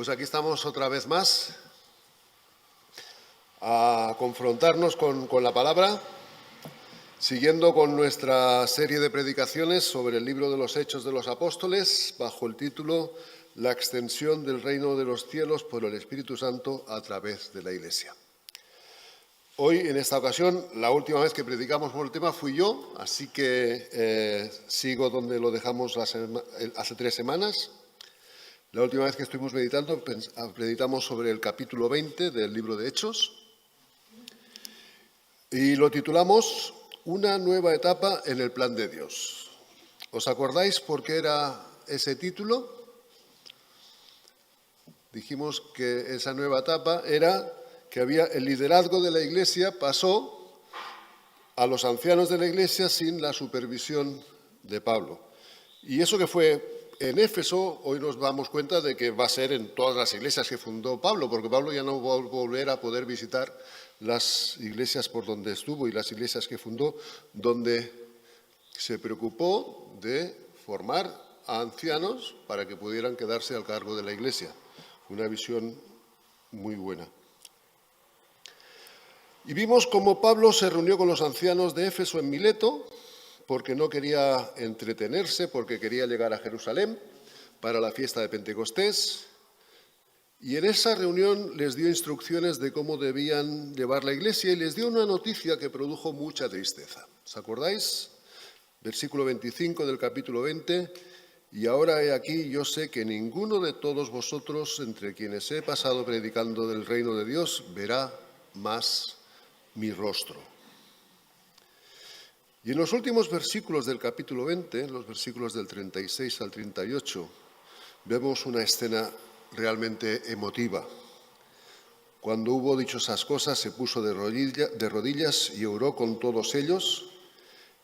Pues aquí estamos otra vez más a confrontarnos con la palabra, siguiendo con nuestra serie de predicaciones sobre el libro de los Hechos de los Apóstoles, bajo el título La extensión del reino de los cielos por el Espíritu Santo a través de la Iglesia. Hoy, en esta ocasión, la última vez que predicamos por el tema fui yo, así que sigo donde lo dejamos hace 3 semanas. La última vez que estuvimos meditando, meditamos sobre el capítulo 20 del libro de Hechos y lo titulamos Una nueva etapa en el plan de Dios. ¿Os acordáis por qué era ese título? Dijimos que esa nueva etapa era que el liderazgo de la Iglesia pasó a los ancianos de la Iglesia sin la supervisión de Pablo. Y eso que fue en Éfeso, hoy nos damos cuenta de que va a ser en todas las iglesias que fundó Pablo, porque Pablo ya no va a volver a poder visitar las iglesias por donde estuvo y las iglesias que fundó, donde se preocupó de formar a ancianos para que pudieran quedarse al cargo de la iglesia. Una visión muy buena. Y vimos cómo Pablo se reunió con los ancianos de Éfeso en Mileto, porque no quería entretenerse, porque quería llegar a Jerusalén para la fiesta de Pentecostés. Y en esa reunión les dio instrucciones de cómo debían llevar la iglesia y les dio una noticia que produjo mucha tristeza. ¿Os acordáis? Versículo 25 del capítulo 20. Y ahora he aquí, yo sé que ninguno de todos vosotros, entre quienes he pasado predicando del reino de Dios, verá más mi rostro. Y en los últimos versículos del capítulo 20, los versículos del 36 al 38, vemos una escena realmente emotiva. Cuando hubo dicho esas cosas, se puso de rodillas y oró con todos ellos,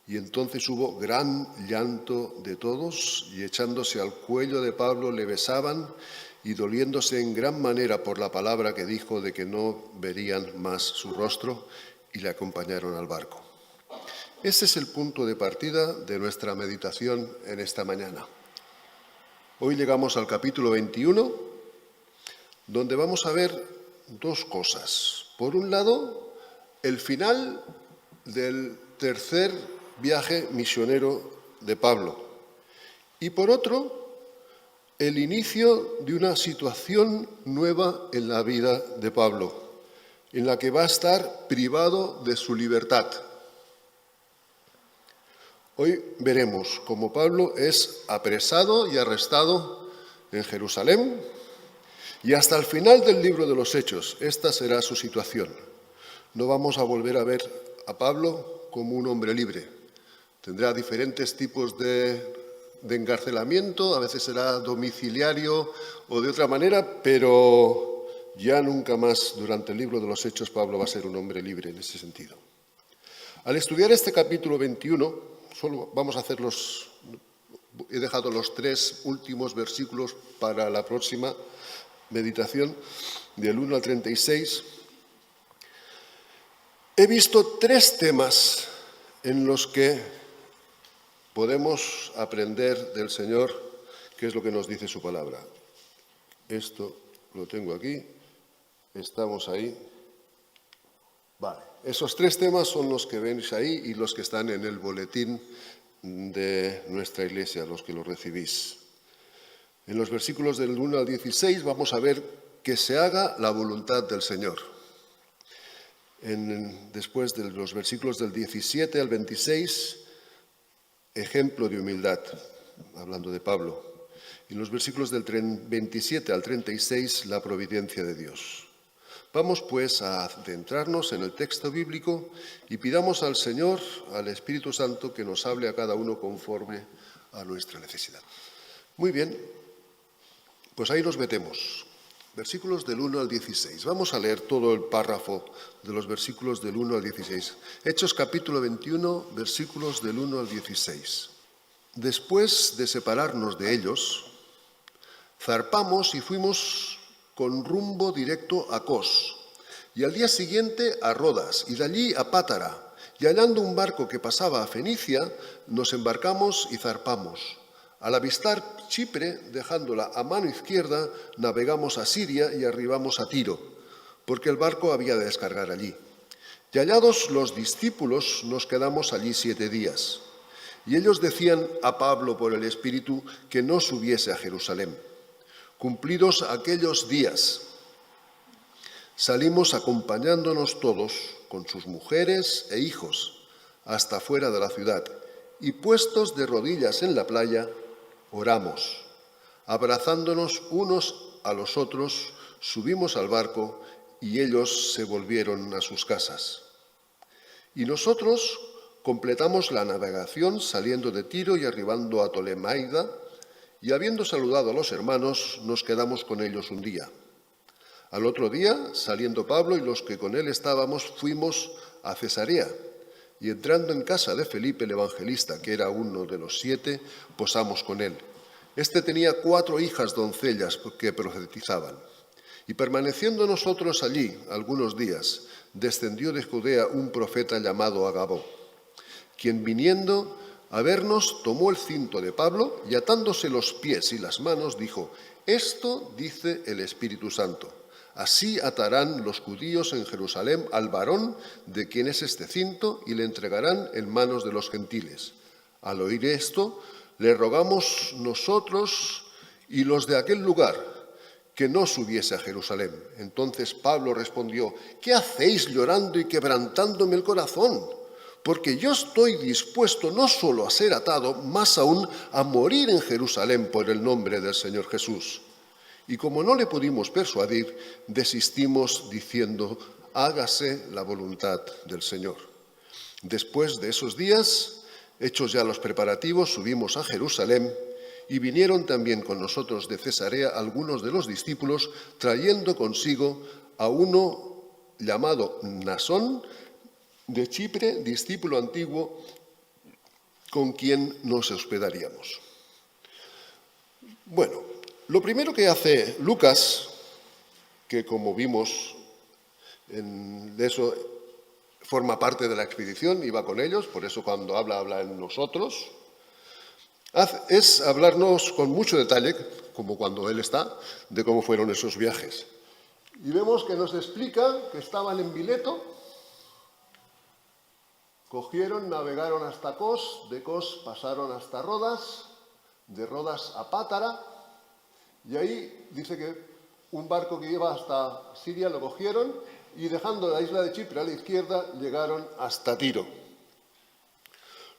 y entonces hubo gran llanto de todos, y echándose al cuello de Pablo le besaban, y doliéndose en gran manera por la palabra que dijo de que no verían más su rostro, y le acompañaron al barco. Ese es el punto de partida de nuestra meditación en esta mañana. Hoy llegamos al capítulo 21, donde vamos a ver dos cosas. Por un lado, el final del tercer viaje misionero de Pablo. Y por otro, el inicio de una situación nueva en la vida de Pablo, en la que va a estar privado de su libertad. Hoy veremos cómo Pablo es apresado y arrestado en Jerusalén y hasta el final del libro de los Hechos esta será su situación. No vamos a volver a ver a Pablo como un hombre libre. Tendrá diferentes tipos de encarcelamiento, a veces será domiciliario o de otra manera, pero ya nunca más durante el libro de los Hechos Pablo va a ser un hombre libre en ese sentido. Al estudiar este capítulo 21, solo vamos a hacer he dejado los 3 últimos versículos para la próxima meditación, del 1 al 36. He visto 3 temas en los que podemos aprender del Señor qué es lo que nos dice su palabra. Esto lo tengo aquí, estamos ahí. Vale. Esos 3 temas son los que veis ahí y los que están en el boletín de nuestra iglesia, los que lo recibís. En los versículos del 1 al 16 vamos a ver que se haga la voluntad del Señor. Después de los versículos del 17 al 26, ejemplo de humildad, hablando de Pablo. Y en los versículos del 27 al 36, la providencia de Dios. Vamos pues a adentrarnos en el texto bíblico y pidamos al Señor, al Espíritu Santo, que nos hable a cada uno conforme a nuestra necesidad. Muy bien, pues ahí nos metemos. Versículos del 1 al 16. Vamos a leer todo el párrafo de los versículos del 1 al 16. Hechos capítulo 21, versículos del 1 al 16. Después de separarnos de ellos, zarpamos y fuimos con rumbo directo a Cos, y al día siguiente a Rodas, y de allí a Pátara, y hallando un barco que pasaba a Fenicia, nos embarcamos y zarpamos, Al avistar Chipre, dejándola a mano izquierda, navegamos a Siria y arribamos a Tiro, porque el barco había de descargar allí. Y hallados los discípulos, nos quedamos allí 7 días. Y ellos decían a Pablo por el Espíritu que no subiese a Jerusalén. Cumplidos aquellos días, salimos acompañándonos todos, con sus mujeres e hijos, hasta fuera de la ciudad, y puestos de rodillas en la playa, oramos. Abrazándonos unos a los otros, subimos al barco y ellos se volvieron a sus casas. Y nosotros completamos la navegación saliendo de Tiro y arribando a Tolemaida, y habiendo saludado a los hermanos, nos quedamos con ellos un día. Al otro día, saliendo Pablo y los que con él estábamos, fuimos a Cesarea, y entrando en casa de Felipe el evangelista, que era uno de los 7, posamos con él. Este tenía 4 hijas doncellas que profetizaban. Y permaneciendo nosotros allí algunos días, descendió de Judea un profeta llamado Agabo, quien viniendo a vernos tomó el cinto de Pablo y atándose los pies y las manos dijo: «Esto dice el Espíritu Santo. Así atarán los judíos en Jerusalén al varón de quien es este cinto y le entregarán en manos de los gentiles». Al oír esto, le rogamos nosotros y los de aquel lugar que no subiese a Jerusalén. Entonces Pablo respondió: «¿Qué hacéis llorando y quebrantándome el corazón? Porque yo estoy dispuesto no solo a ser atado, más aún a morir en Jerusalén por el nombre del Señor Jesús». Y como no le pudimos persuadir, desistimos diciendo: «Hágase la voluntad del Señor». Después de esos días, hechos ya los preparativos, subimos a Jerusalén, y vinieron también con nosotros de Cesarea algunos de los discípulos, trayendo consigo a uno llamado Mnasón de Chipre, discípulo antiguo, con quien nos hospedaríamos. Bueno, lo primero que hace Lucas, que como vimos, de eso forma parte de la expedición, iba con ellos, por eso cuando habla en nosotros, es hablarnos con mucho detalle, como cuando él está, de cómo fueron esos viajes. Y vemos que nos explica que estaban en Mileto, cogieron, navegaron hasta Cos, de Cos pasaron hasta Rodas, de Rodas a Pátara, y ahí dice que un barco que iba hasta Siria lo cogieron y dejando la isla de Chipre a la izquierda llegaron hasta Tiro.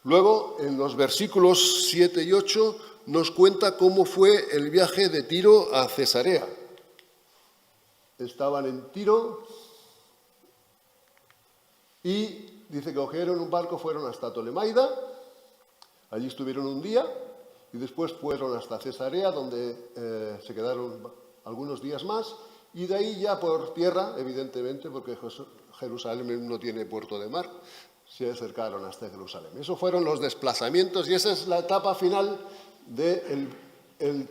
Luego, en los versículos 7 y 8, nos cuenta cómo fue el viaje de Tiro a Cesarea. Estaban en Tiro y dice que cogieron un barco, fueron hasta Tolemaida, allí estuvieron un día y después fueron hasta Cesarea, donde se quedaron algunos días más, y de ahí ya por tierra, evidentemente, porque Jerusalén no tiene puerto de mar, se acercaron hasta Jerusalén. Esos fueron los desplazamientos y esa es la etapa final del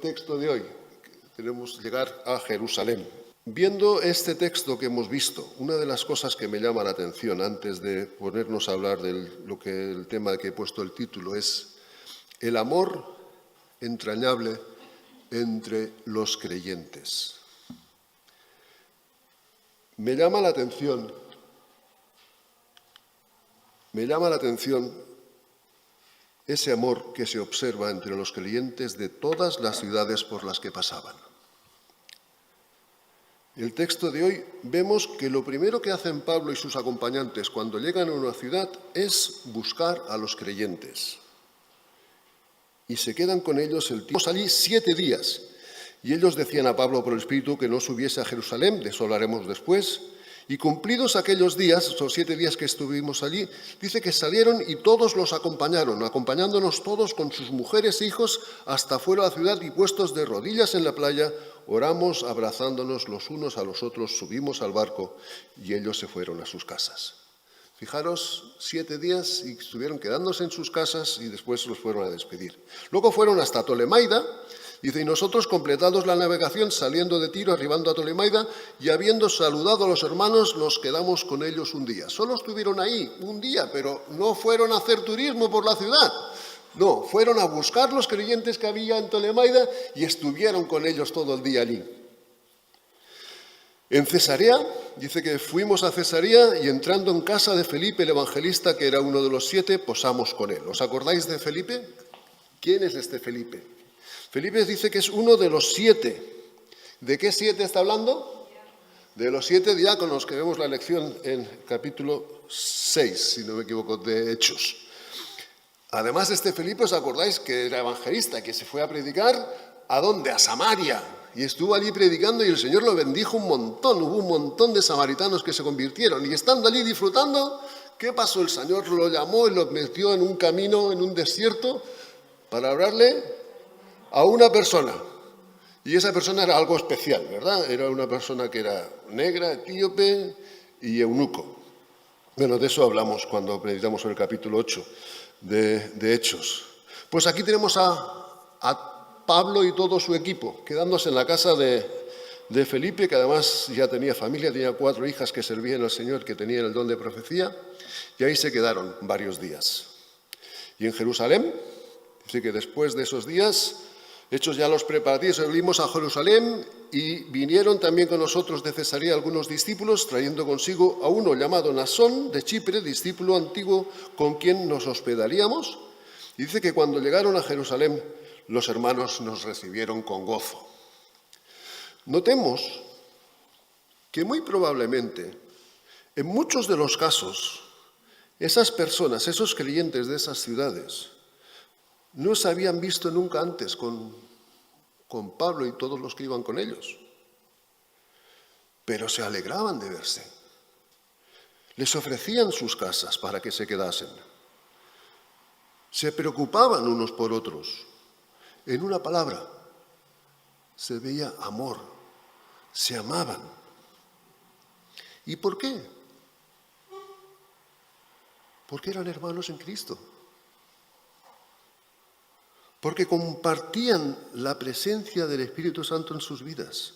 texto de hoy. Tenemos que llegar a Jerusalén. Viendo este texto que hemos visto, una de las cosas que me llama la atención antes de ponernos a hablar del tema que he puesto el título es el amor entrañable entre los creyentes. Me llama la atención ese amor que se observa entre los creyentes de todas las ciudades por las que pasaban. El texto de hoy vemos que lo primero que hacen Pablo y sus acompañantes cuando llegan a una ciudad es buscar a los creyentes. Y se quedan con ellos el tiempo. Allí 7 días. Y ellos decían a Pablo por el Espíritu que no subiese a Jerusalén, de eso hablaremos después. Y cumplidos aquellos días, esos 7 días que estuvimos allí, dice que salieron y todos los acompañaron, acompañándonos todos con sus mujeres e hijos hasta fuera de la ciudad y puestos de rodillas en la playa, oramos abrazándonos los unos a los otros, subimos al barco y ellos se fueron a sus casas. Fijaros, 7 días y estuvieron quedándose en sus casas y después los fueron a despedir. Luego fueron hasta Tolemaida. Dice, y nosotros completados la navegación, saliendo de Tiro, arribando a Tolemaida, y habiendo saludado a los hermanos, nos quedamos con ellos un día. Solo estuvieron ahí un día, pero no fueron a hacer turismo por la ciudad. No, fueron a buscar los creyentes que había en Tolemaida y estuvieron con ellos todo el día allí. En Cesarea, dice que fuimos a Cesarea y entrando en casa de Felipe el evangelista, que era uno de los 7, posamos con él. ¿Os acordáis de Felipe? ¿Quién es este Felipe? Felipe dice que es uno de los 7. ¿De qué 7 está hablando? De los 7 diáconos que vemos la lección en capítulo 6, si no me equivoco, de Hechos. Además de este Felipe, ¿os acordáis que era evangelista, que se fue a predicar? ¿A dónde? A Samaria. Y estuvo allí predicando y el Señor lo bendijo un montón. Hubo un montón de samaritanos que se convirtieron. Y estando allí disfrutando, ¿qué pasó? El Señor lo llamó y lo metió en un camino, en un desierto, para hablarle a una persona. Y esa persona era algo especial, ¿verdad? Era una persona que era negra, etíope y eunuco. Bueno, de eso hablamos cuando predicamos sobre el capítulo 8 de Hechos. Pues aquí tenemos a Pablo y todo su equipo, quedándose en la casa de Felipe, que además ya tenía familia, tenía 4 hijas que servían al Señor, que tenían el don de profecía, y ahí se quedaron varios días. Y en Jerusalén, dice que después de esos días, hechos ya los preparativos, salimos a Jerusalén y vinieron también con nosotros de Cesarea algunos discípulos, trayendo consigo a uno llamado Nasón de Chipre, discípulo antiguo con quien nos hospedaríamos. Y dice que cuando llegaron a Jerusalén, los hermanos nos recibieron con gozo. Notemos que muy probablemente, en muchos de los casos, esas personas, esos creyentes de esas ciudades, no se habían visto nunca antes con Pablo y todos los que iban con ellos, pero se alegraban de verse. Les ofrecían sus casas para que se quedasen. Se preocupaban unos por otros. En una palabra, se veía amor, se amaban. ¿Y por qué? Porque eran hermanos en Cristo. Porque compartían la presencia del Espíritu Santo en sus vidas.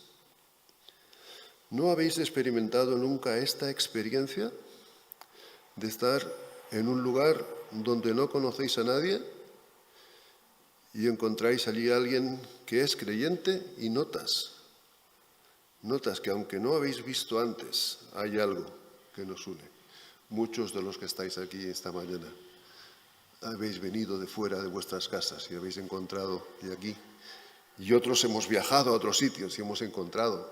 ¿No habéis experimentado nunca esta experiencia de estar en un lugar donde no conocéis a nadie y encontráis allí a alguien que es creyente y notas que aunque no habéis visto antes, hay algo que nos une? Muchos de los que estáis aquí esta mañana habéis venido de fuera de vuestras casas y habéis encontrado de aquí. Y otros hemos viajado a otros sitios y hemos encontrado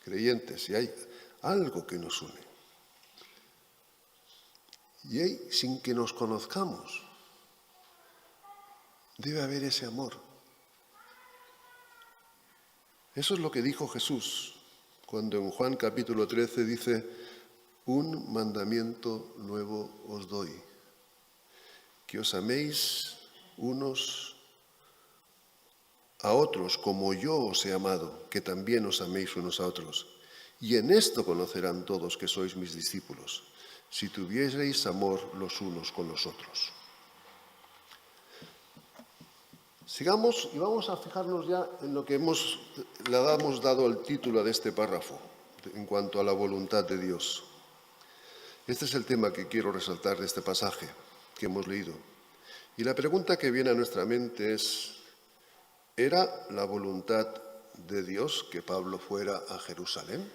creyentes y hay algo que nos une. Y hay, sin que nos conozcamos, debe haber ese amor. Eso es lo que dijo Jesús cuando en Juan capítulo 13 dice: un mandamiento nuevo os doy, que os améis unos a otros como yo os he amado, que también os améis unos a otros. Y en esto conocerán todos que sois mis discípulos, si tuvieseis amor los unos con los otros. Sigamos y vamos a fijarnos ya en lo que le hemos dado el título de este párrafo, en cuanto a la voluntad de Dios. Este es el tema que quiero resaltar de este pasaje que hemos leído. Y la pregunta que viene a nuestra mente es: ¿era la voluntad de Dios que Pablo fuera a Jerusalén?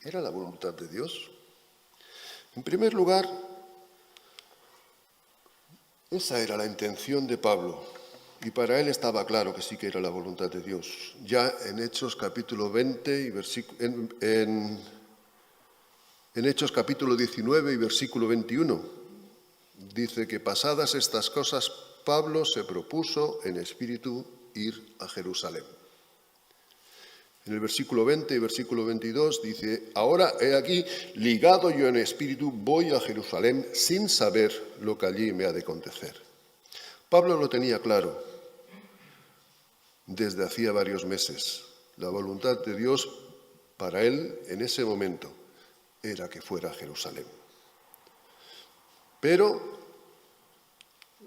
¿Era la voluntad de Dios? En primer lugar, esa era la intención de Pablo, y para él estaba claro que sí que era la voluntad de Dios. Ya en Hechos capítulo 20 y en Hechos capítulo 19 y versículo 21, dice que pasadas estas cosas, Pablo se propuso en espíritu ir a Jerusalén. En el versículo 20 y versículo 22 dice: ahora he aquí, ligado yo en espíritu, voy a Jerusalén sin saber lo que allí me ha de acontecer. Pablo lo tenía claro desde hacía varios meses. La voluntad de Dios para él en ese momento era que fuera a Jerusalén. Pero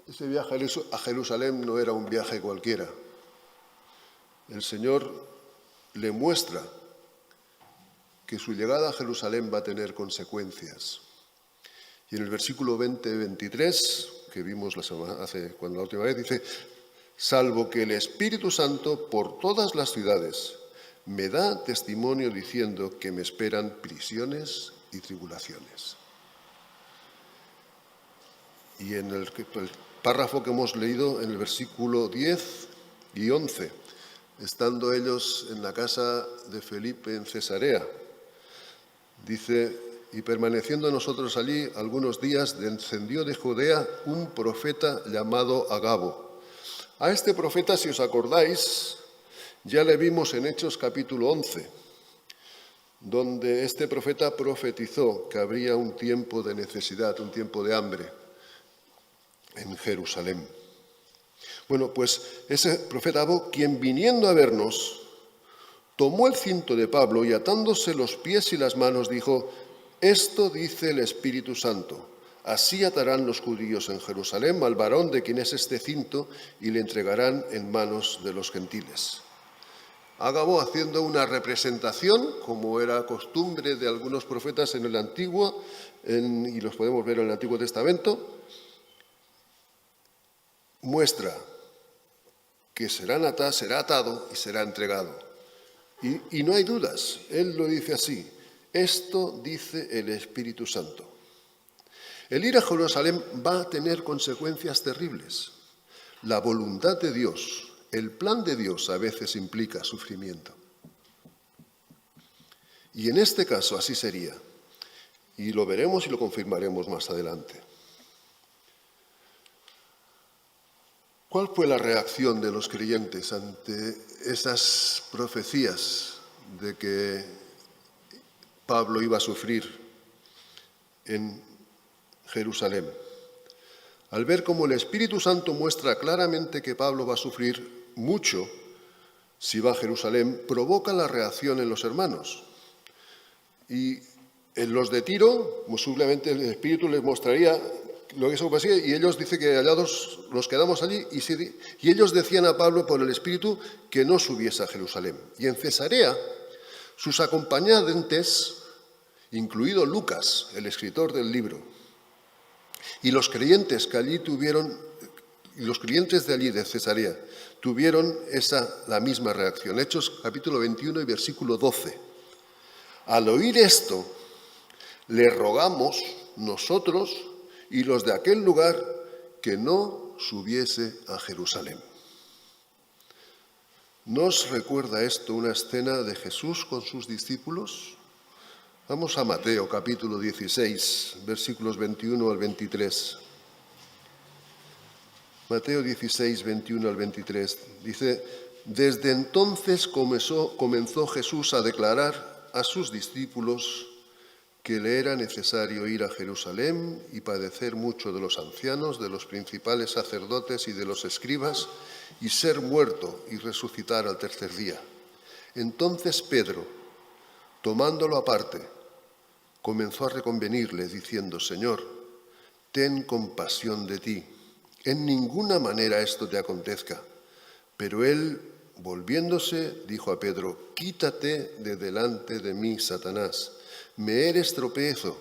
ese viaje a Jerusalén no era un viaje cualquiera. El Señor le muestra que su llegada a Jerusalén va a tener consecuencias. Y en el versículo 20-23 que vimos cuando la última vez, dice, salvo que el Espíritu Santo por todas las ciudades me da testimonio diciendo que me esperan prisiones y tribulaciones. Y en el párrafo que hemos leído, en el versículo 10 y 11, estando ellos en la casa de Felipe en Cesarea, dice, y permaneciendo nosotros allí algunos días, descendió de Judea un profeta llamado Agabo. A este profeta, si os acordáis, ya le vimos en Hechos capítulo 11, donde este profeta profetizó que habría un tiempo de necesidad, un tiempo de hambre en Jerusalén. Bueno, pues ese profeta Agabo, quien viniendo a vernos, tomó el cinto de Pablo y atándose los pies y las manos dijo, esto dice el Espíritu Santo, así atarán los judíos en Jerusalén al varón de quien es este cinto y le entregarán en manos de los gentiles. Agabo, haciendo una representación, como era costumbre de algunos profetas en el Antiguo, y los podemos ver en el Antiguo Testamento, muestra que será atado y será entregado. Y no hay dudas, él lo dice así, esto dice el Espíritu Santo. El ir a Jerusalén va a tener consecuencias terribles. La voluntad de Dios, el plan de Dios a veces implica sufrimiento. Y en este caso así sería. Y lo veremos y lo confirmaremos más adelante. ¿Cuál fue la reacción de los creyentes ante esas profecías de que Pablo iba a sufrir en Jerusalén? Al ver cómo el Espíritu Santo muestra claramente que Pablo va a sufrir mucho si va a Jerusalén, provoca la reacción en los hermanos. Y en los de Tiro, posiblemente el Espíritu les mostraría lo que eso pasía, y ellos dicen que hallados nos quedamos allí, y ellos decían a Pablo por el Espíritu que no subiese a Jerusalén. Y en Cesarea, sus acompañantes, incluido Lucas, el escritor del libro, y los creyentes que allí los creyentes de allí de Cesarea, tuvieron la misma reacción. Hechos capítulo 21 y versículo 12. Al oír esto, le rogamos nosotros y los de aquel lugar que no subiese a Jerusalén. ¿Nos recuerda esto una escena de Jesús con sus discípulos? Vamos a Mateo capítulo 16, versículos 21 al 23. Mateo 16, 21 al 23. Dice, desde entonces comenzó Jesús a declarar a sus discípulos que le era necesario ir a Jerusalén y padecer mucho de los ancianos, de los principales sacerdotes y de los escribas, y ser muerto y resucitar al tercer día. Entonces Pedro, tomándolo aparte, comenzó a reconvenirle, diciendo, Señor, ten compasión de ti, en ninguna manera esto te acontezca. Pero él, volviéndose, dijo a Pedro, quítate de delante de mí, Satanás. Me eres tropiezo,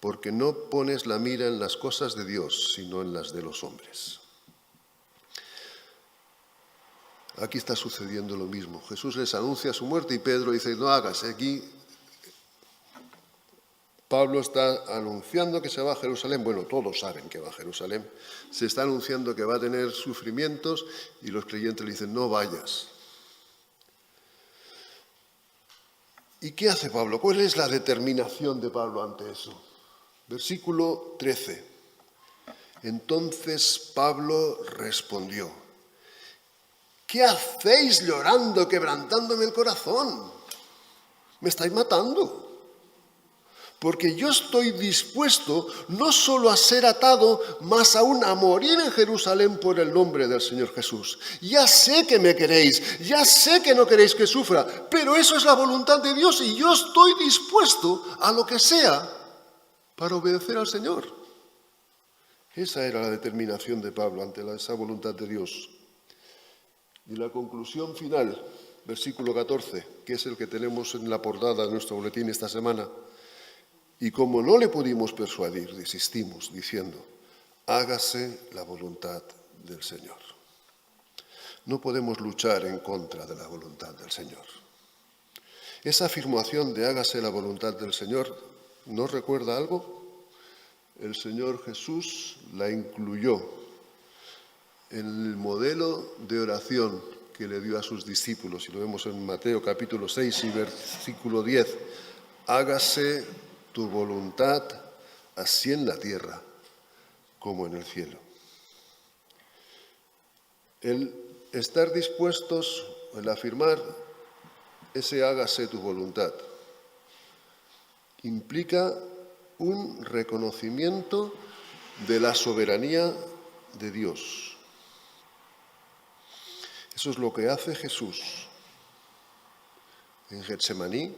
porque no pones la mira en las cosas de Dios, sino en las de los hombres. Aquí está sucediendo lo mismo. Jesús les anuncia su muerte y Pedro dice, no hagas. Aquí Pablo está anunciando que se va a Jerusalén. Bueno, todos saben que va a Jerusalén. Se está anunciando que va a tener sufrimientos y los creyentes le dicen, no vayas. ¿Y qué hace Pablo? ¿Cuál es la determinación de Pablo ante eso? Versículo 13. Entonces Pablo respondió, ¿qué hacéis llorando, quebrantándome el corazón? Me estáis matando. Porque yo estoy dispuesto no solo a ser atado, más aún a morir en Jerusalén por el nombre del Señor Jesús. Ya sé que me queréis, ya sé que no queréis que sufra, pero eso es la voluntad de Dios y yo estoy dispuesto a lo que sea para obedecer al Señor. Esa era la determinación de Pablo ante esa voluntad de Dios. Y la conclusión final, versículo 14, que es el que tenemos en la portada de nuestro boletín esta semana. Y como no le pudimos persuadir, desistimos, diciendo, hágase la voluntad del Señor. No podemos luchar en contra de la voluntad del Señor. Esa afirmación de hágase la voluntad del Señor, ¿nos recuerda algo? El Señor Jesús la incluyó en el modelo de oración que le dio a sus discípulos, y lo vemos en Mateo capítulo 6 y versículo 10. Hágase tu voluntad así en la tierra como en el cielo. El estar dispuestos, el afirmar ese hágase tu voluntad, implica un reconocimiento de la soberanía de Dios. Eso es lo que hace Jesús en Getsemaní,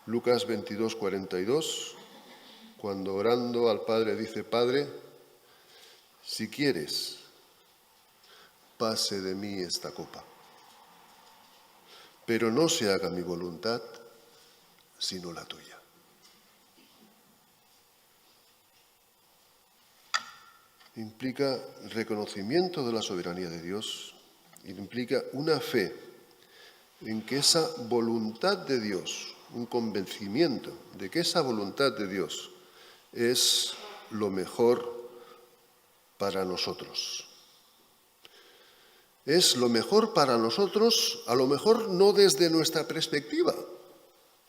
Lucas 22, 42, cuando orando al Padre dice: Padre, si quieres, pase de mí esta copa, pero no se haga mi voluntad, sino la tuya. Implica reconocimiento de la soberanía de Dios, implica una fe en que esa voluntad de Dios, un convencimiento de que esa voluntad de Dios es lo mejor para nosotros. Es lo mejor para nosotros, a lo mejor no desde nuestra perspectiva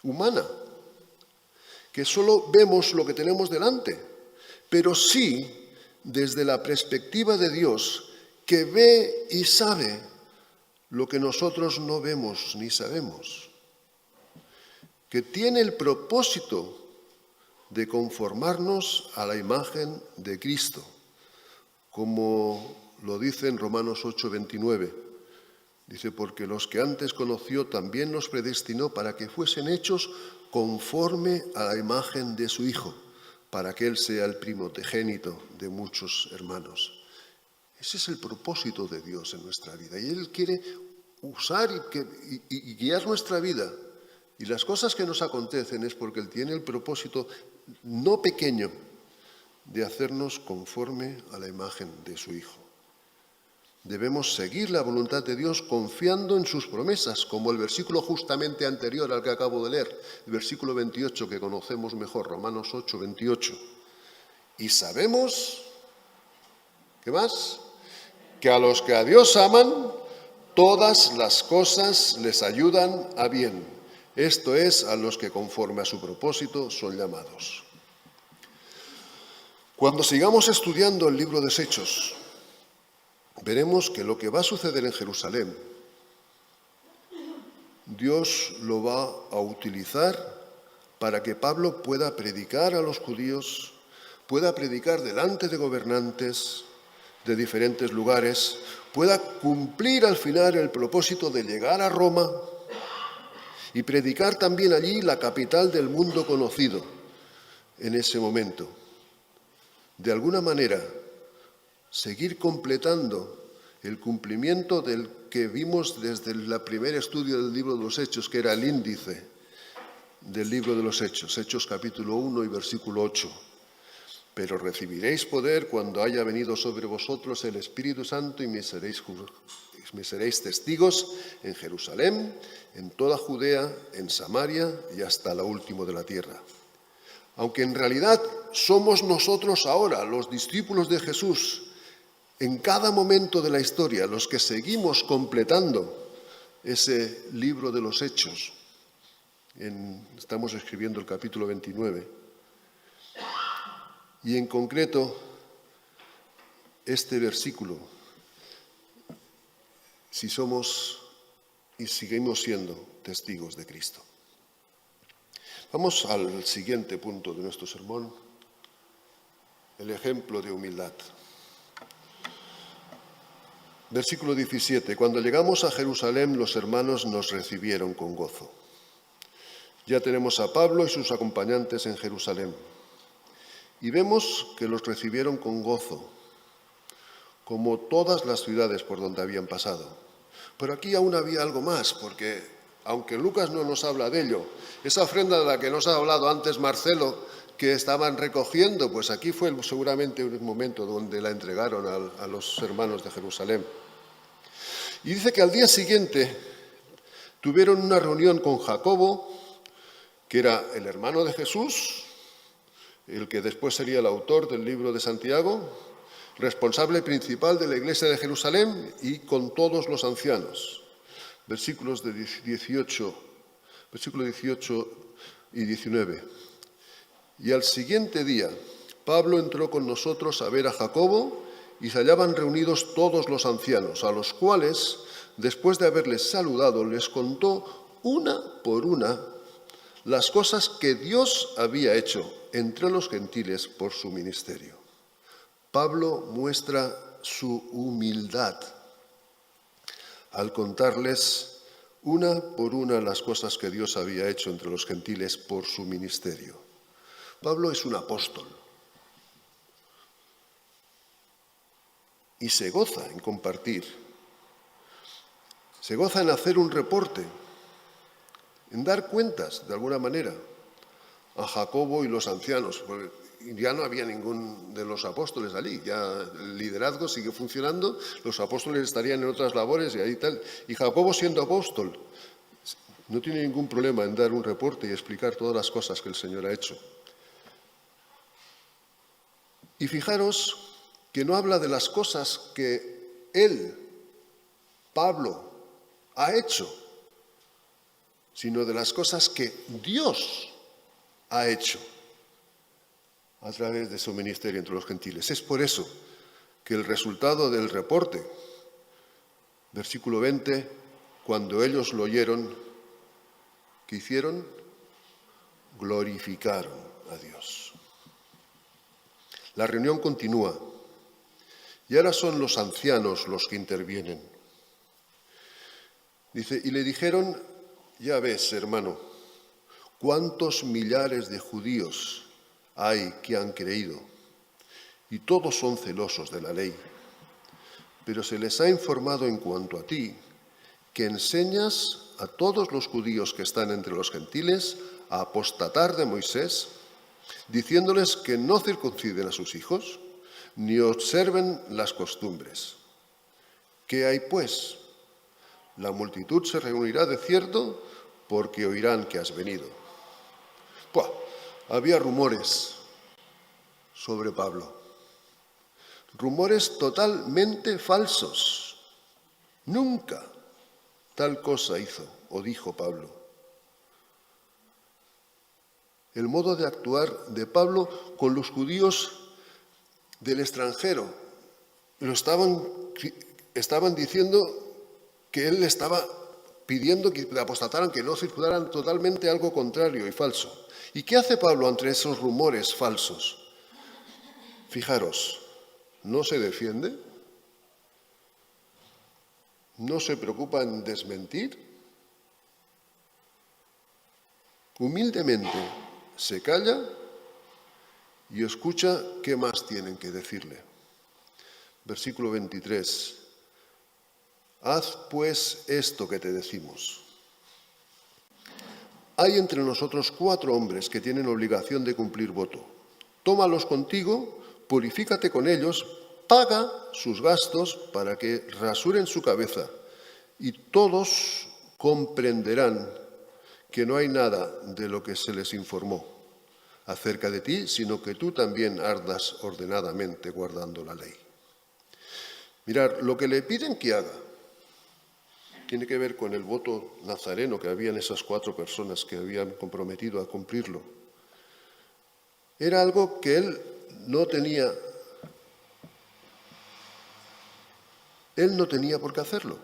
humana, que solo vemos lo que tenemos delante, pero sí desde la perspectiva de Dios, que ve y sabe lo que nosotros no vemos ni sabemos, que tiene el propósito de conformarnos a la imagen de Cristo, como lo dice en Romanos 8, 29. Dice: porque los que antes conoció también los predestinó para que fuesen hechos conforme a la imagen de su Hijo, para que Él sea el primogénito de muchos hermanos. Ese es el propósito de Dios en nuestra vida. Y Él quiere usar y guiar nuestra vida. Y las cosas que nos acontecen es porque Él tiene el propósito no pequeño de hacernos conforme a la imagen de su Hijo. Debemos seguir la voluntad de Dios confiando en sus promesas, como el versículo justamente anterior al que acabo de leer, el versículo 28 que conocemos mejor, Romanos 8, 28. Y sabemos, ¿qué más? Que a los que a Dios aman, todas las cosas les ayudan a bien. Esto es, a los que conforme a su propósito son llamados. Cuando sigamos estudiando el libro de Hechos, veremos que lo que va a suceder en Jerusalén, Dios lo va a utilizar para que Pablo pueda predicar a los judíos, pueda predicar delante de gobernantes de diferentes lugares, pueda cumplir al final el propósito de llegar a Roma y predicar también allí, la capital del mundo conocido en ese momento. De alguna manera, seguir completando el cumplimiento del que vimos desde el primer estudio del libro de los Hechos, que era el índice del libro de los Hechos, Hechos capítulo 1 y versículo 8. Pero recibiréis poder cuando haya venido sobre vosotros el Espíritu Santo y me seréis testigos en Jerusalén, en toda Judea, en Samaria y hasta lo último de la tierra. Aunque en realidad somos nosotros ahora, los discípulos de Jesús, en cada momento de la historia, los que seguimos completando ese libro de los Hechos. Estamos escribiendo el capítulo 29. Y en concreto, este versículo, si somos y seguimos siendo testigos de Cristo. Vamos al siguiente punto de nuestro sermón, el ejemplo de humildad. Versículo 17. Cuando llegamos a Jerusalén, los hermanos nos recibieron con gozo. Ya tenemos a Pablo y sus acompañantes en Jerusalén. Y vemos que los recibieron con gozo, como todas las ciudades por donde habían pasado. Pero aquí aún había algo más, porque aunque Lucas no nos habla de ello, esa ofrenda de la que nos ha hablado antes Marcelo que estaban recogiendo, pues aquí fue seguramente un momento donde la entregaron a los hermanos de Jerusalén. Y dice que al día siguiente tuvieron una reunión con Jacobo, que era el hermano de Jesús, el que después sería el autor del libro de Santiago, responsable principal de la iglesia de Jerusalén, y con todos los ancianos. Versículos 18 y 19. Y al siguiente día, Pablo entró con nosotros a ver a Jacobo, y se hallaban reunidos todos los ancianos, a los cuales, después de haberles saludado, les contó una por una las cosas que Dios había hecho entre los gentiles por su ministerio. Pablo muestra su humildad al contarles una por una las cosas que Dios había hecho entre los gentiles por su ministerio. Pablo es un apóstol y se goza en compartir, se goza en hacer un reporte, en dar cuentas de alguna manera a Jacobo y los ancianos, porque ya no había ningún de los apóstoles allí, ya el liderazgo sigue funcionando, los apóstoles estarían en otras labores y ahí tal. Y Jacobo, siendo apóstol, no tiene ningún problema en dar un reporte y explicar todas las cosas que el Señor ha hecho. Y fijaros que no habla de las cosas que él, Pablo, ha hecho, sino de las cosas que Dios ha hecho a través de su ministerio entre los gentiles. Es por eso que el resultado del reporte, versículo 20, cuando ellos lo oyeron, ¿qué hicieron? Glorificaron a Dios. La reunión continúa y ahora son los ancianos los que intervienen. Dice, y le dijeron, ya ves, hermano, cuántos millares de judíos hay que han creído, y todos son celosos de la ley. Pero se les ha informado en cuanto a ti, que enseñas a todos los judíos que están entre los gentiles a apostatar de Moisés, diciéndoles que no circunciden a sus hijos, ni observen las costumbres. ¿Qué hay, pues? La multitud se reunirá de cierto, porque oirán que has venido. Buah, había rumores sobre Pablo. Rumores totalmente falsos. Nunca tal cosa hizo o dijo Pablo. El modo de actuar de Pablo con los judíos del extranjero. Lo estaban diciendo que él estaba pidiendo que apostataran, que no circularan, totalmente algo contrario y falso. ¿Y qué hace Pablo ante esos rumores falsos? Fijaros, no se defiende, no se preocupa en desmentir, humildemente se calla y escucha qué más tienen que decirle. Versículo 23. Haz pues esto que te decimos. Hay entre nosotros 4 hombres que tienen obligación de cumplir voto. Tómalos contigo, purifícate con ellos, paga sus gastos para que rasuren su cabeza, y todos comprenderán que no hay nada de lo que se les informó acerca de ti, sino que tú también ardas ordenadamente guardando la ley. Mirad, lo que le piden que haga tiene que ver con el voto nazareno que habían esas 4 personas que habían comprometido a cumplirlo. Era algo que él no tenía por qué hacerlo.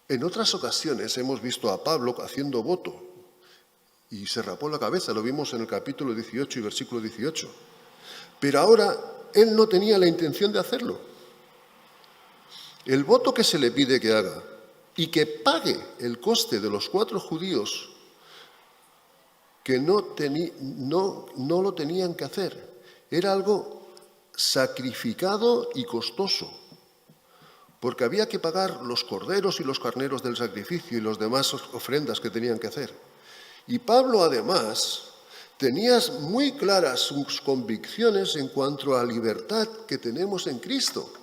En otras ocasiones hemos visto a Pablo haciendo voto y se rapó la cabeza, lo vimos en el capítulo 18 y versículo 18. Pero ahora él no tenía la intención de hacerlo. El voto que se le pide que haga y que pague el coste de los 4 judíos que no lo tenían que hacer. Era algo sacrificado y costoso, porque había que pagar los corderos y los carneros del sacrificio y las demás ofrendas que tenían que hacer. Y Pablo, además, tenías muy claras sus convicciones en cuanto a la libertad que tenemos en Cristo.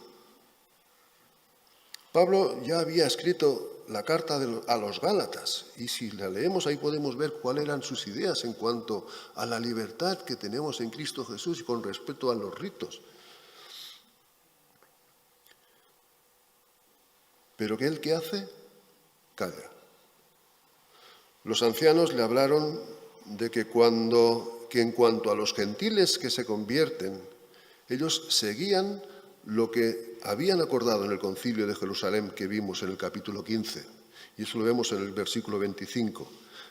Pablo ya había escrito la carta a los Gálatas, y si la leemos ahí podemos ver cuáles eran sus ideas en cuanto a la libertad que tenemos en Cristo Jesús y con respecto a los ritos. Pero ¿qué él qué hace? Calla. Los ancianos le hablaron de que en cuanto a los gentiles que se convierten, ellos seguían lo que habían acordado en el concilio de Jerusalén que vimos en el capítulo 15, y eso lo vemos en el versículo 25.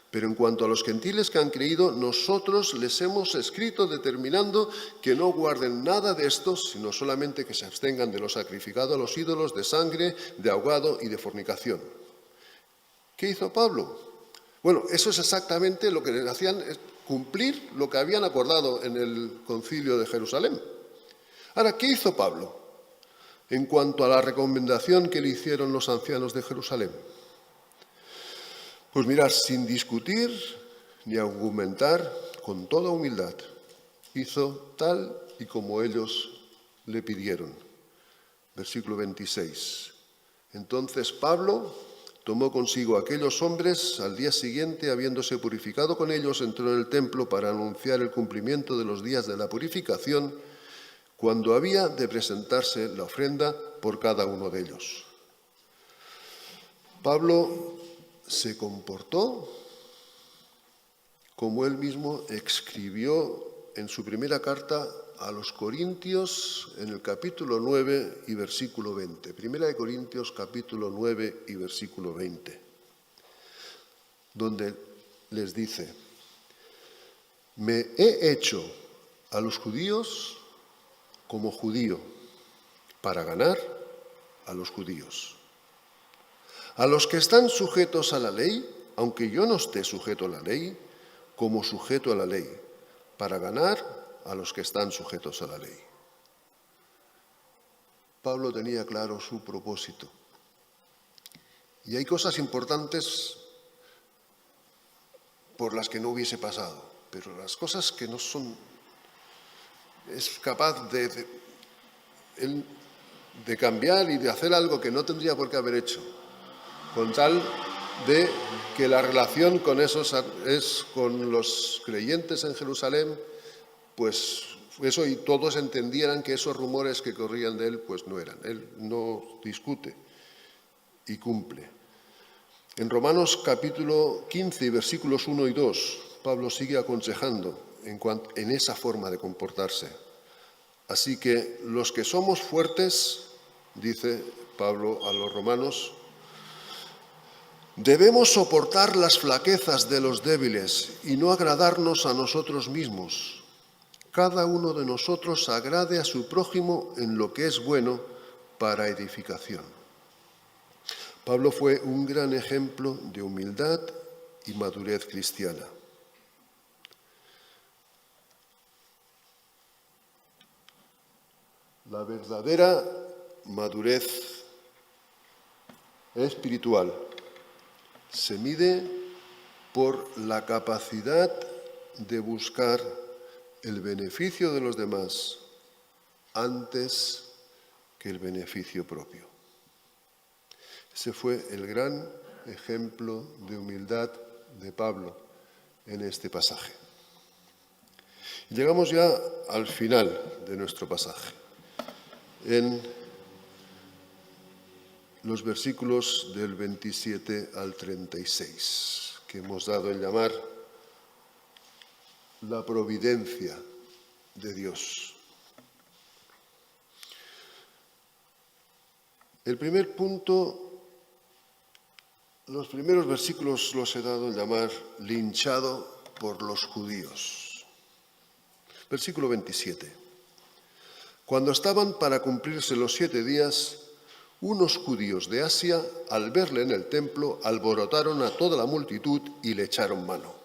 Pero en cuanto a los gentiles que han creído, nosotros les hemos escrito determinando que no guarden nada de estos, sino solamente que se abstengan de lo sacrificado a los ídolos, de sangre, de ahogado y de fornicación. ¿Qué hizo Pablo? Bueno, eso es exactamente lo que les hacían, es cumplir lo que habían acordado en el concilio de Jerusalén. Ahora, ¿qué hizo Pablo en cuanto a la recomendación que le hicieron los ancianos de Jerusalén? Pues mirad, sin discutir ni argumentar, con toda humildad, hizo tal y como ellos le pidieron. Versículo 26. Entonces Pablo tomó consigo a aquellos hombres, al día siguiente, habiéndose purificado con ellos, entró en el templo para anunciar el cumplimiento de los días de la purificación, cuando había de presentarse la ofrenda por cada uno de ellos. Pablo se comportó como él mismo escribió en su primera carta a los Corintios en el capítulo 9 y versículo 20. Primera de Corintios capítulo 9 y versículo 20, donde les dice: me he hecho a los judíos como judío para ganar a los judíos. A los que están sujetos a la ley, aunque yo no esté sujeto a la ley, como sujeto a la ley, para ganar a los que están sujetos a la ley. Pablo tenía claro su propósito. Y hay cosas importantes por las que no hubiese pasado, pero las cosas que no son, es capaz de cambiar y de hacer algo que no tendría por qué haber hecho, con tal de que la relación con con los creyentes en Jerusalén, pues eso, y todos entendieran que esos rumores que corrían de él, pues no eran. Él no discute y cumple. En Romanos capítulo 15, versículos 1 y 2, Pablo sigue aconsejando en esa forma de comportarse. Así que los que somos fuertes, dice Pablo a los romanos, debemos soportar las flaquezas de los débiles y no agradarnos a nosotros mismos. Cada uno de nosotros agrade a su prójimo en lo que es bueno para edificación. Pablo fue un gran ejemplo de humildad y madurez cristiana. La verdadera madurez espiritual se mide por la capacidad de buscar el beneficio de los demás antes que el beneficio propio. Ese fue el gran ejemplo de humildad de Pablo en este pasaje. Llegamos ya al final de nuestro pasaje, en los versículos del 27 al 36, que hemos dado en llamar la providencia de Dios. El primer punto, los primeros versículos los he dado en llamar linchado por los judíos. Versículo 27. Cuando estaban para cumplirse los 7 días, unos judíos de Asia, al verle en el templo, alborotaron a toda la multitud y le echaron mano.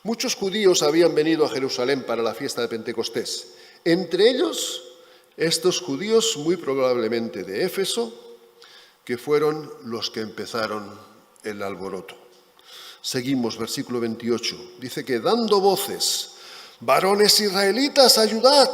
Muchos judíos habían venido a Jerusalén para la fiesta de Pentecostés. Entre ellos, estos judíos, muy probablemente de Éfeso, que fueron los que empezaron el alboroto. Seguimos, versículo 28. Dice que dando voces, varones israelitas, ayudad.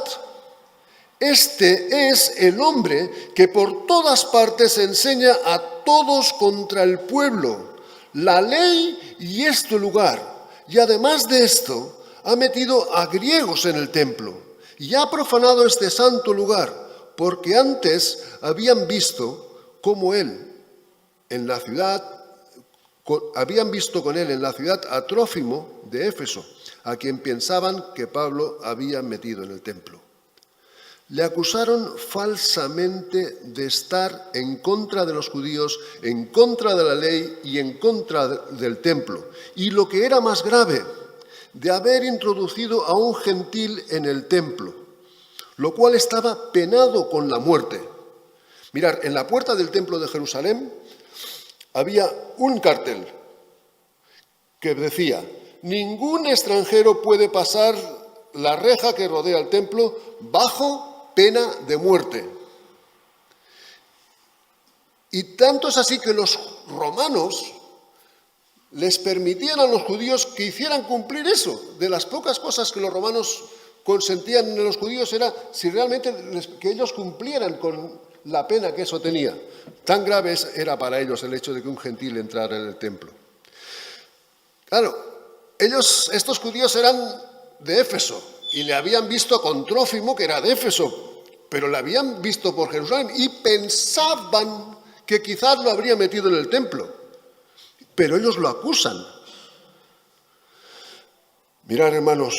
Este es el hombre que por todas partes enseña a todos contra el pueblo, la ley y este lugar. Y además de esto, ha metido a griegos en el templo y ha profanado este santo lugar, porque antes habían visto cómo él en la ciudad, habían visto con él en la ciudad a Trófimo de Éfeso, a quien pensaban que Pablo había metido en el templo. Le acusaron falsamente de estar en contra de los judíos, en contra de la ley y en contra del templo. Y lo que era más grave, de haber introducido a un gentil en el templo, lo cual estaba penado con la muerte. Mirad, en la puerta del templo de Jerusalén había un cartel que decía: ningún extranjero puede pasar la reja que rodea el templo bajo pena de muerte. Y tanto es así que los romanos les permitían a los judíos que hicieran cumplir eso. De las pocas cosas que los romanos consentían en los judíos era si realmente que ellos cumplieran con la pena que eso tenía. Tan grave era para ellos el hecho de que un gentil entrara en el templo. Claro, estos judíos eran de Éfeso y le habían visto con Trófimo, que era de Éfeso, pero le habían visto por Jerusalén y pensaban que quizás lo habría metido en el templo. Pero ellos lo acusan. Mirad, hermanos,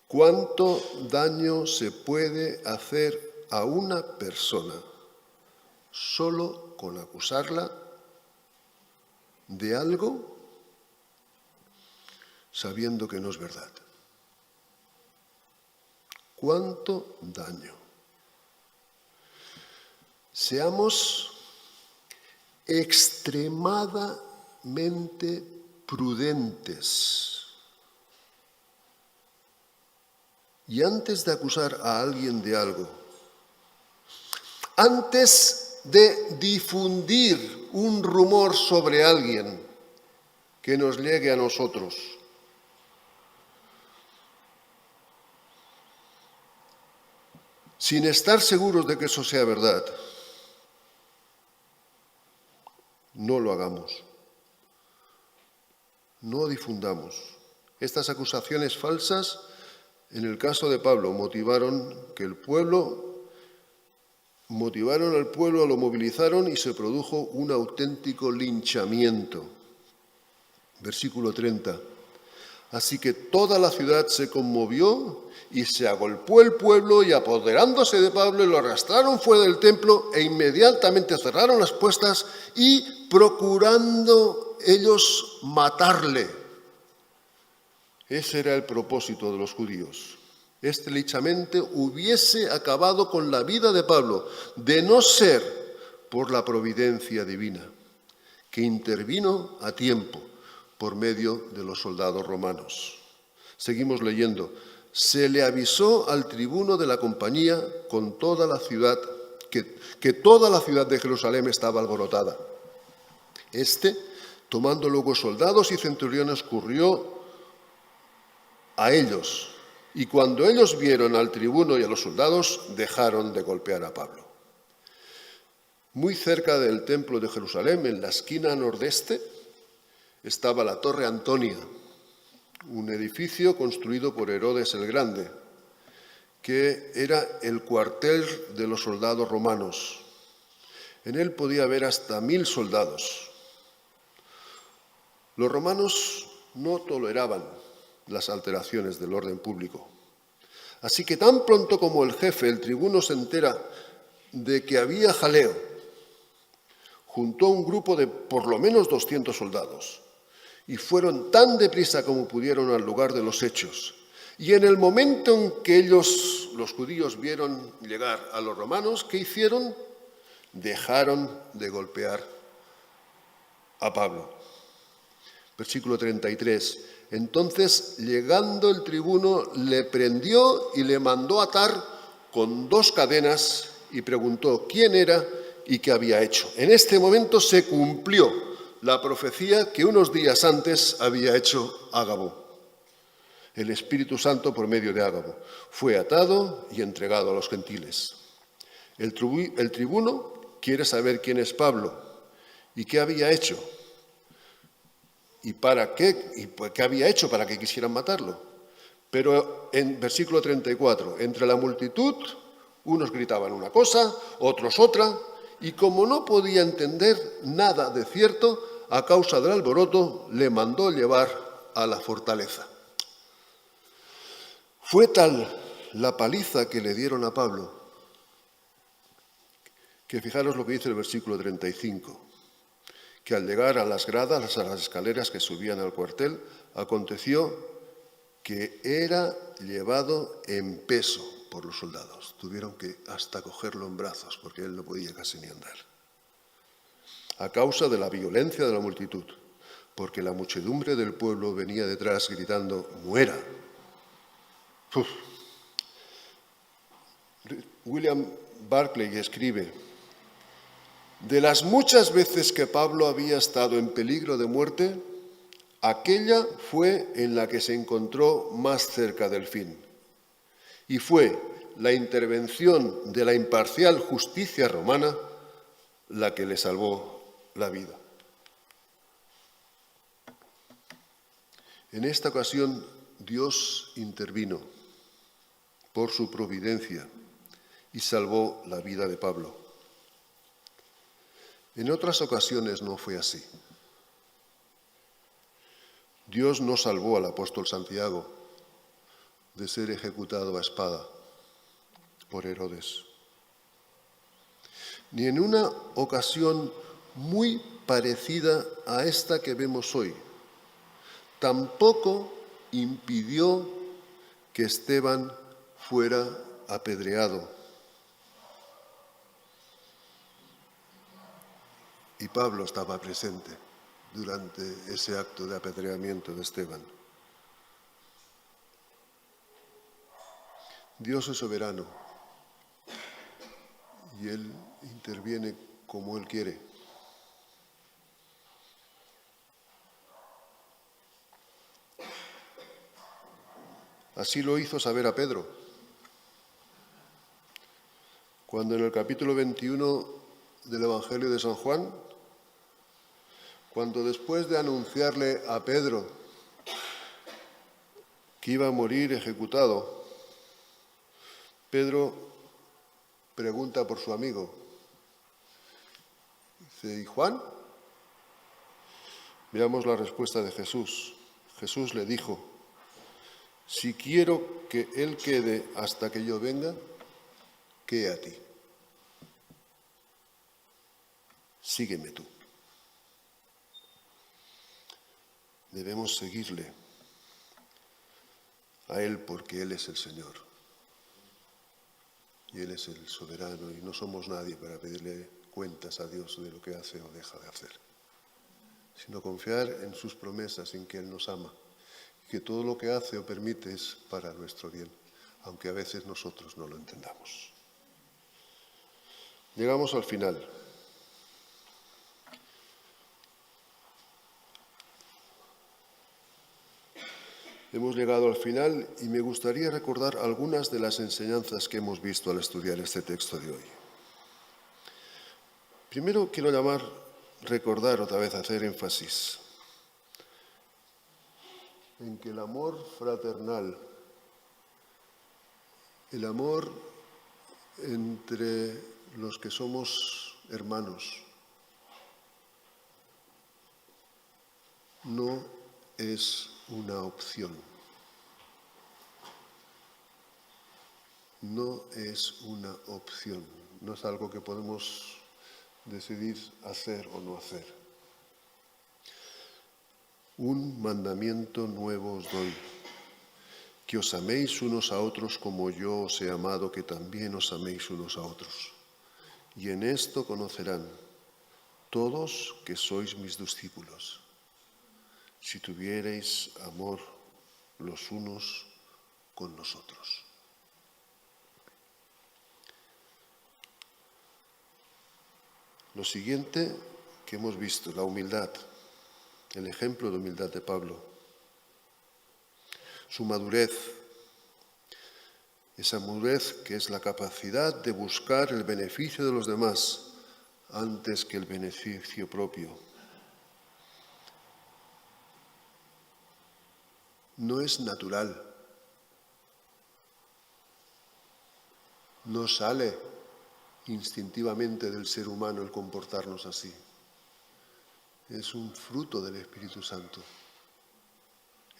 cuánto daño se puede hacer a una persona solo con acusarla de algo sabiendo que no es verdad. ¿Cuánto daño? Seamos extremadamente prudentes. Y antes de acusar a alguien de algo, antes de difundir un rumor sobre alguien que nos llegue a nosotros, sin estar seguros de que eso sea verdad, no lo hagamos. No difundamos. Estas acusaciones falsas, en el caso de Pablo, motivaron al pueblo, lo movilizaron y se produjo un auténtico linchamiento. Versículo 30. Así que toda la ciudad se conmovió y se agolpó el pueblo, y apoderándose de Pablo lo arrastraron fuera del templo e inmediatamente cerraron las puertas y procurando ellos matarle. Ese era el propósito de los judíos. Este linchamiento hubiese acabado con la vida de Pablo, de no ser por la providencia divina, que intervino a tiempo por medio de los soldados romanos. Seguimos leyendo. Se le avisó al tribuno de la compañía con toda la ciudad, que toda la ciudad de Jerusalén estaba alborotada. Tomando luego soldados y centuriones, corrió a ellos, y cuando ellos vieron al tribuno y a los soldados, dejaron de golpear a Pablo. Muy cerca del templo de Jerusalén, en la esquina nordeste, estaba la Torre Antonia, un edificio construido por Herodes el Grande, que era el cuartel de los soldados romanos. En él podía haber hasta 1000 soldados. Los romanos no toleraban las alteraciones del orden público. Así que tan pronto como el jefe, el tribuno, se entera de que había jaleo, juntó un grupo de por lo menos 200 soldados y fueron tan deprisa como pudieron al lugar de los hechos. Y en el momento en que los judíos, vieron llegar a los romanos, ¿qué hicieron? Dejaron de golpear a Pablo. Versículo 33. Entonces, llegando el tribuno, le prendió y le mandó atar con 2 cadenas y preguntó quién era y qué había hecho. En este momento se cumplió la profecía que unos días antes había hecho Ágabo. El Espíritu Santo, por medio de Ágabo, fue atado y entregado a los gentiles. El tribuno quiere saber quién es Pablo y qué había hecho y qué había hecho para que quisieran matarlo. Pero en versículo 34, entre la multitud, unos gritaban una cosa, otros otra, y como no podía entender nada de cierto, a causa del alboroto, le mandó llevar a la fortaleza. Fue tal la paliza que le dieron a Pablo, que fijaros lo que dice el versículo 35, que al llegar a las gradas, a las escaleras que subían al cuartel, aconteció que era llevado en peso por los soldados. Tuvieron que hasta cogerlo en brazos, porque él no podía casi ni andar. A causa de la violencia de la multitud, porque la muchedumbre del pueblo venía detrás gritando, ¡muera! Uf. William Barclay escribe, de las muchas veces que Pablo había estado en peligro de muerte, aquella fue en la que se encontró más cerca del fin. Y fue la intervención de la imparcial justicia romana la que le salvó la vida. En esta ocasión, Dios intervino por su providencia y salvó la vida de Pablo. En otras ocasiones no fue así. Dios no salvó al apóstol Santiago de ser ejecutado a espada por Herodes. Ni en una ocasión muy parecida a esta que vemos hoy, tampoco impidió que Esteban fuera apedreado. Y Pablo estaba presente durante ese acto de apedreamiento de Esteban. Dios es soberano y Él interviene como Él quiere. Así lo hizo saber a Pedro, cuando en el capítulo 21 del Evangelio de San Juan, cuando después de anunciarle a Pedro que iba a morir ejecutado, Pedro pregunta por su amigo. Dice, ¿y Juan? Veamos la respuesta de Jesús. Jesús le dijo, si quiero que él quede hasta que yo venga, ¿qué a ti? Sígueme tú. Debemos seguirle a Él porque Él es el Señor. Y Él es el soberano y no somos nadie para pedirle cuentas a Dios de lo que hace o deja de hacer, sino confiar en sus promesas, en que Él nos ama, y que todo lo que hace o permite es para nuestro bien, aunque a veces nosotros no lo entendamos. Llegamos al final. Hemos llegado al final y me gustaría recordar algunas de las enseñanzas que hemos visto al estudiar este texto de hoy. Primero quiero recordar otra vez, hacer énfasis en que el amor fraternal, el amor entre los que somos hermanos, no es una opción. No es una opción. No es algo que podemos decidir hacer o no hacer. Un mandamiento nuevo os doy, que os améis unos a otros como yo os he amado, que también os améis unos a otros. Y en esto conocerán todos que sois mis discípulos, si tuvierais amor los unos con los otros. Lo siguiente que hemos visto, la humildad. el ejemplo de humildad de Pablo. Su madurez, esa madurez que es la capacidad de buscar el beneficio de los demás antes que el beneficio propio. No es natural, no sale instintivamente del ser humano el comportarnos así. Es un fruto del Espíritu Santo.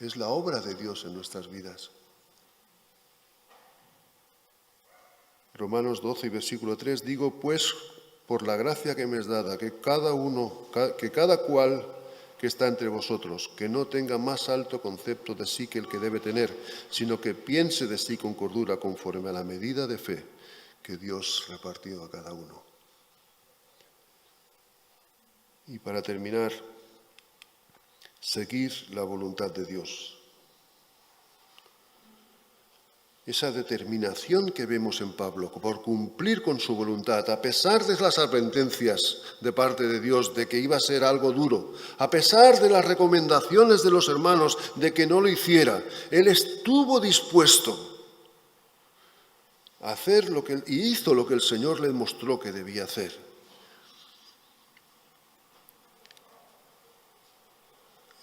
Es la obra de Dios en nuestras vidas. Romanos 12, versículo 3, digo pues, por la gracia que me es dada, que cada cual que está entre vosotros, que no tenga más alto concepto de sí que el que debe tener, sino que piense de sí con cordura conforme a la medida de fe que Dios repartió a cada uno. Y para terminar, seguir la voluntad de Dios. Esa determinación que vemos en Pablo por cumplir con su voluntad, a pesar de las advertencias de parte de Dios de que iba a ser algo duro, a pesar de las recomendaciones de los hermanos de que no lo hiciera, él estuvo dispuesto a hacer y hizo lo que el Señor le mostró que debía hacer.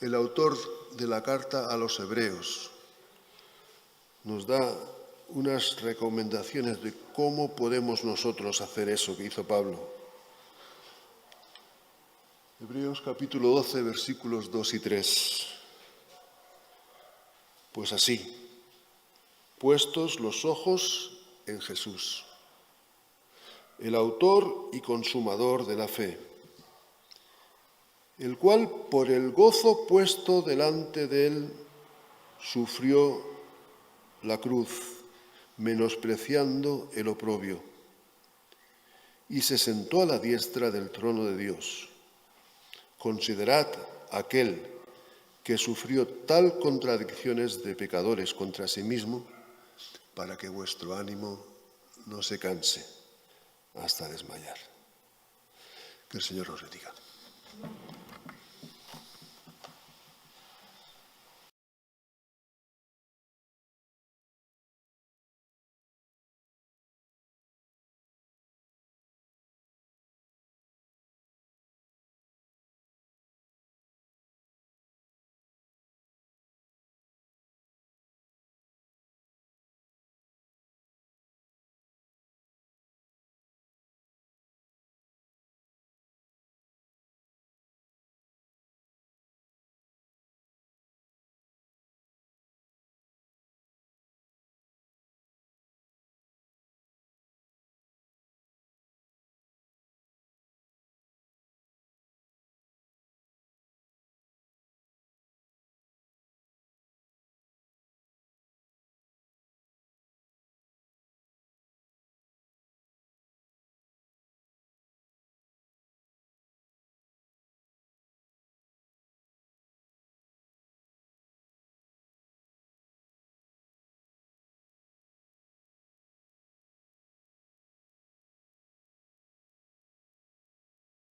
El autor de la carta a los Hebreos nos da unas recomendaciones de cómo podemos nosotros hacer eso que hizo Pablo. Hebreos capítulo 12, versículos 2 y 3. Pues así, puestos los ojos en Jesús, el autor y consumador de la fe, el cual por el gozo puesto delante de él sufrió la cruz, menospreciando el oprobio, y se sentó a la diestra del trono de Dios. Considerad aquel que sufrió tal contradicciones de pecadores contra sí mismo, para que vuestro ánimo no se canse hasta desmayar. Que el Señor os bendiga.